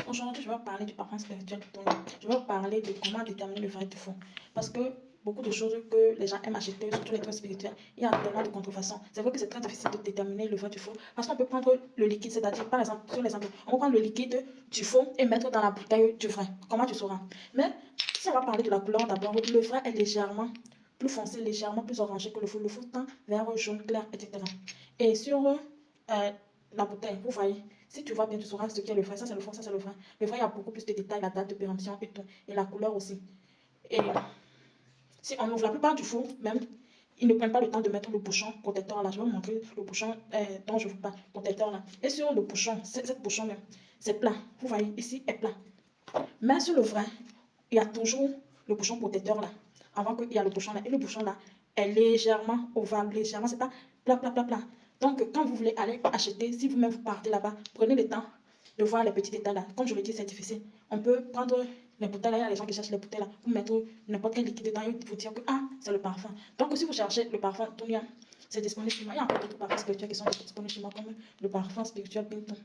Aujourd'hui, je vais parler du parfum spirituel. Donc, je vais parler de comment déterminer le vrai du faux. Parce que beaucoup de choses que les gens aiment acheter, surtout les trucs spirituels, il y a tellement de contrefaçons. C'est vrai que c'est très difficile de déterminer le vrai du faux. Parce qu'on peut prendre le liquide, c'est-à-dire, par exemple, sur l'exemple, on peut prendre le liquide du faux et mettre dans la bouteille du vrai. Comment tu sauras? Mais si on va parler de la couleur d'abord, le vrai est légèrement plus foncé, légèrement plus orangé que le faux. Le faux tend vers jaune clair, etc. Et sur la bouteille, vous voyez, si tu vois bien, tu sauras ce qui est le vrai. Ça, c'est le faux, ça, c'est le vrai. Le vrai, il y a beaucoup plus de détails, la date de péremption et tout. Et la couleur aussi. Et si on ouvre la plupart du faux, même, ils ne prennent pas le temps de mettre le bouchon protecteur là. Je vais vous montrer le bouchon dont je vous parle, protecteur là. Et sur le bouchon, cette bouchon même, c'est plat. Vous voyez, ici est plat. Mais sur le vrai, il y a toujours le bouchon protecteur là. Avant qu'il y a le bouchon là. Et le bouchon là est légèrement ovale, légèrement, c'est pas plat, plat, plat, plat. Donc, quand vous voulez aller acheter, si vous-même vous partez là-bas, prenez le temps de voir les petits détails là. Comme je le dis, c'est difficile. On peut prendre les bouteilles là, il y a les gens qui cherchent les bouteilles là, vous mettre n'importe quel liquide dedans et vous dire que ah, c'est le parfum. Donc, si vous cherchez le parfum Tonia, c'est disponible chez moi. Il y a encore d'autres parfums spirituels qui sont disponibles chez moi, comme le parfum spirituel Pinton.